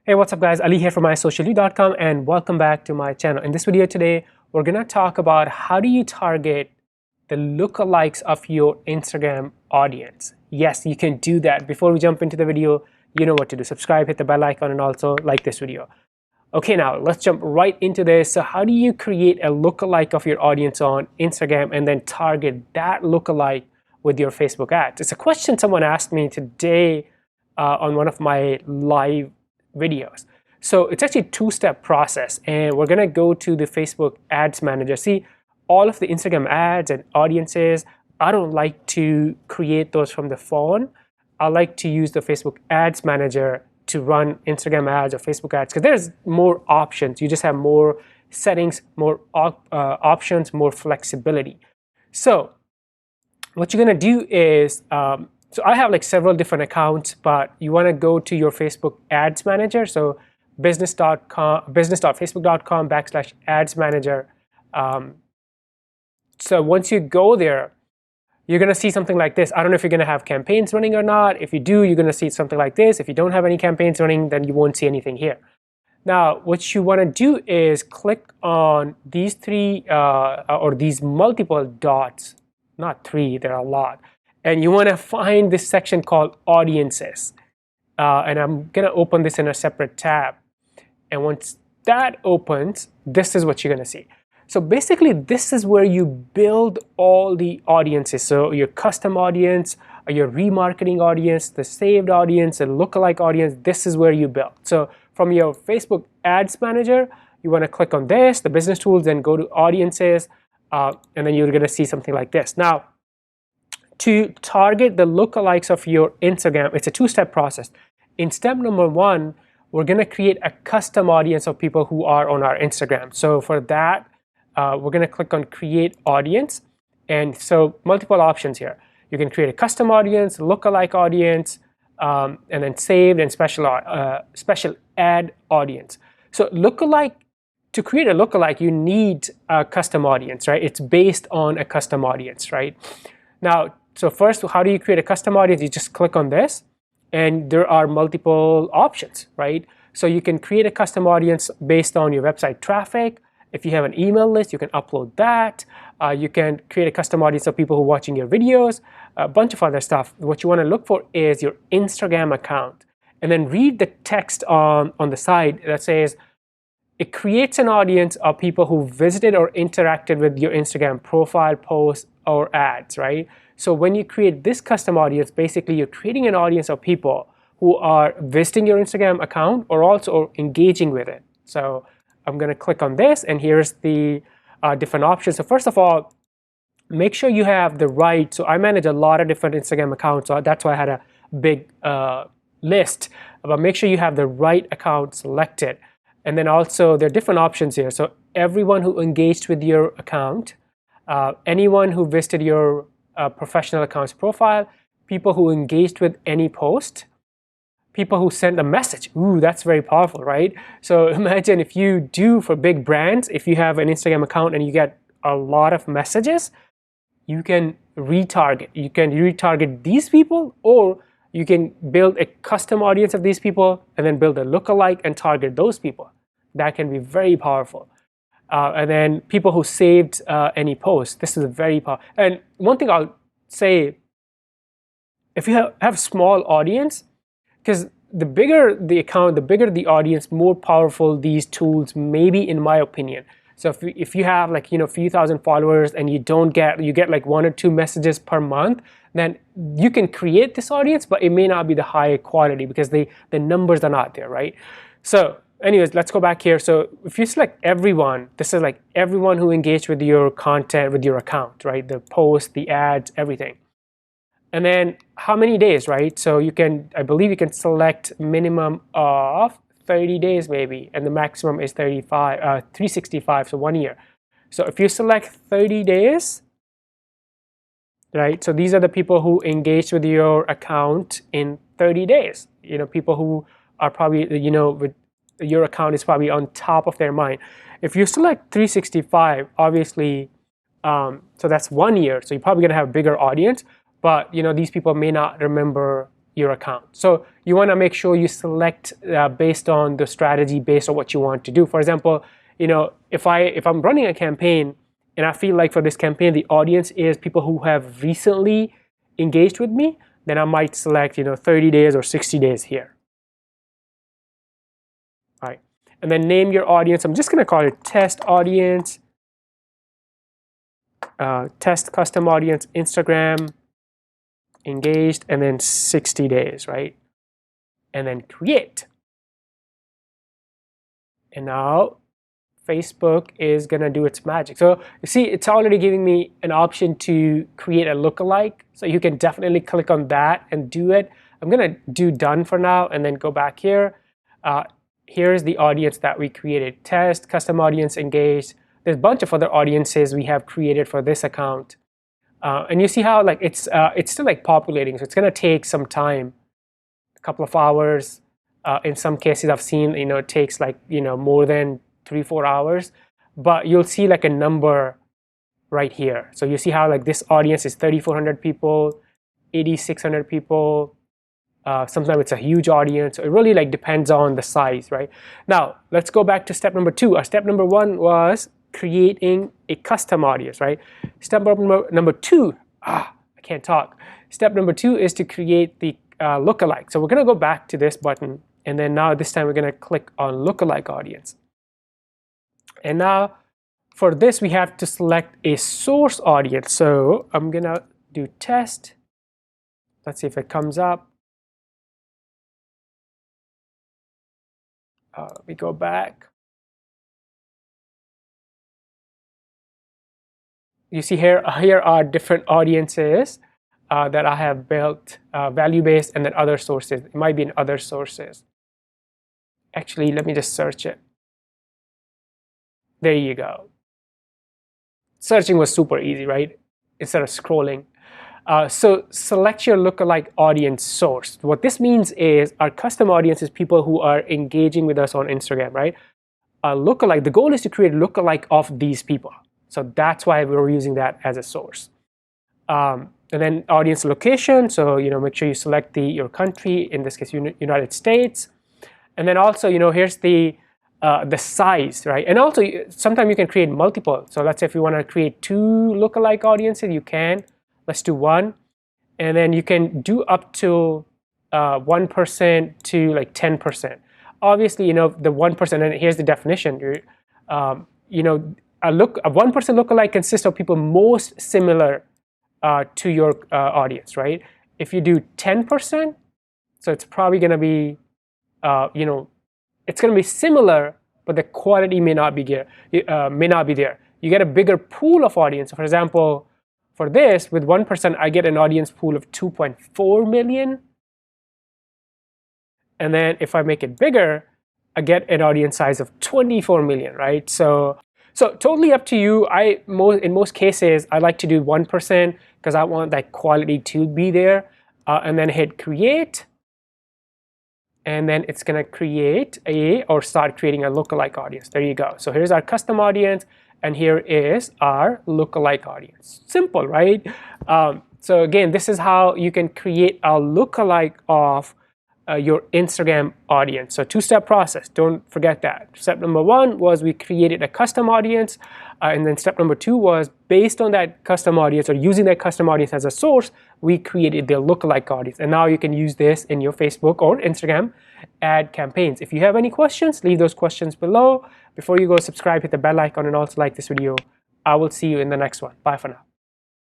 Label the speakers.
Speaker 1: Hey, what's up guys? Ali here from mysocialyou.com and welcome back to my channel. In this video today, we're gonna talk about how do you target the lookalikes of your Instagram audience. Yes, you can do that. Before we jump into the video, you know what to do. Subscribe, hit the bell icon, and also like this video. Okay, now let's jump right into this. So how do you create a lookalike of your audience on Instagram and then target that lookalike with your Facebook ads? It's a question someone asked me today on one of my live videos. So it's actually a two-step process, and we're gonna go to the Facebook Ads Manager. See, all of the Instagram ads and audiences, I don't like to create those from the phone. I like to use the Facebook Ads Manager to run Instagram ads or Facebook ads because there's more options. You just have more settings, more options, more flexibility. So what you're gonna do is so I have like several different accounts, but you want to go to your Facebook Ads Manager. So business.facebook.com/ads manager. So once you go there, you're going to see something like this. I don't know if you're going to have campaigns running or not. If you do, you're going to see something like this. If you don't have any campaigns running, then you won't see anything here. Now, what you want to do is click on these three or these multiple dots. Not three, there are a lot. And you want to find this section called Audiences. And I'm going to open this in a separate tab. And once that opens, this is what you're going to see. So basically, this is where you build all the audiences. So your custom audience, your remarketing audience, the saved audience, the lookalike audience, this is where you build. So from your Facebook Ads Manager, you want to click on this, the business tools, then go to Audiences, and then you're going to see something like this. Now, to target the lookalikes of your Instagram, it's a two-step process. In step number one, we're going to create a custom audience of people who are on our Instagram. So for that, we're going to click on Create Audience. And so multiple options here. You can create a custom audience, lookalike audience, and then saved and special ad audience. So lookalike, to create a lookalike, you need a custom audience, right? It's based on a custom audience, right? Now, so first, how do you create a custom audience? You just click on this, and there are multiple options, right? So you can create a custom audience based on your website traffic. If you have an email list, you can upload that. You can create a custom audience of people who are watching your videos, a bunch of other stuff. What you want to look for is your Instagram account, and then read the text on the side that says, it creates an audience of people who visited or interacted with your Instagram profile, posts, or ads, right? So when you create this custom audience, basically you're creating an audience of people who are visiting your Instagram account or also engaging with it. So I'm going to click on this, and here's the different options. So first of all, make sure you have the right, so I manage a lot of different Instagram accounts, so that's why I had a big list, but make sure you have the right account selected. And then also there are different options here. So everyone who engaged with your account, anyone who visited your professional accounts profile, people who engaged with any post, people who sent a message. Ooh, that's very powerful, right? So imagine if you do for big brands, if you have an Instagram account and you get a lot of messages, you can retarget. You can retarget these people, or you can build a custom audience of these people and then build a lookalike and target those people. That can be very powerful. And then people who saved any post. This is a very powerful. And one thing I'll say, if you have small audience, because the bigger the account, the bigger the audience, more powerful these tools may be, in my opinion. So if you have like, you know, a few thousand followers and you get like 1 or 2 messages per month, then you can create this audience, but it may not be the high quality because the numbers are not there, right? So anyways, let's go back here. So if you select everyone, this is like everyone who engaged with your content, with your account, right? The post, the ads, everything. And then how many days, right? So you can, I believe you can select minimum of 30 days maybe, and the maximum is 365, so 1 year. So if you select 30 days, right? So these are the people who engaged with your account in 30 days. You know, people who are probably, you know, with your account is probably on top of their mind. If you select 365, obviously, so that's 1 year. So you're probably gonna have a bigger audience, but you know, these people may not remember your account. So you want to make sure you select based on the strategy, based on what you want to do. For example, if I'm running a campaign and I feel like for this campaign the audience is people who have recently engaged with me, then I might select 30 days or 60 days here. All right, and then name your audience. I'm just going to call it test audience, test custom audience, Instagram engaged, and then 60 days, right? And then create. And now Facebook is gonna do its magic. So you see, it's already giving me an option to create a lookalike. So you can definitely click on that and do it. I'm gonna do done for now and then go back here. Here's the audience that we created. Test, custom audience, engaged. There's a bunch of other audiences we have created for this account. And you see how like it's still like populating, so it's gonna take some time, a couple of hours. In some cases I've seen it takes like more than 3-4 hours, but you'll see like a number right here. So you see how like this audience is 3,400 people, 8,600 people. Sometimes it's a huge audience. So it really like depends on the size, right? Now let's go back to step number 2. Our step number 1 was creating a custom audience, right? Step number 2, I can't talk. Step number 2 is to create the lookalike. So we're gonna go back to this button, and then now this time we're gonna click on lookalike audience. And now for this we have to select a source audience. So I'm gonna do test. Let's see if it comes up. We go back. You see here are different audiences that I have built, value-based, and then other sources. It might be in other sources. Actually, let me just search it. There you go. Searching was super easy, right? Instead of scrolling. So select your lookalike audience source. What this means is our custom audience is people who are engaging with us on Instagram, right? Lookalike, the goal is to create lookalike of these people. So that's why we're using that as a source. And then audience location, so make sure you select your country, in this case United States. And then also here's the size, right? And also sometimes you can create multiple. So let's say if you want to create 2 lookalike audiences, you can. Let's do 1, and then you can do up to 1% to like 10%. Obviously, the 1%, and here's the definition. A 1% lookalike consists of people most similar to your audience, right? If you do 10%, so it's probably going to be, it's going to be similar, but the quality may not be there. You get a bigger pool of audience. For example, for this, with 1%, I get an audience pool of 2.4 million. And then if I make it bigger, I get an audience size of 24 million, right? So totally up to you. In most cases, I like to do 1% because I want that quality to be there. And then hit create. And then it's going to create start creating a lookalike audience. There you go. So here's our custom audience, and here is our lookalike audience. Simple, right? So again, this is how you can create a lookalike of your Instagram audience. So 2-step process, don't forget that. Step number 1 was we created a custom audience, and then step number 2 was based on that custom audience or using that custom audience as a source, we created the lookalike audience. And now you can use this in your Facebook or Instagram ad campaigns. If you have any questions, leave those questions below. Before you go, subscribe, hit the bell icon, and also like this video. I will see you in the next one. Bye for now.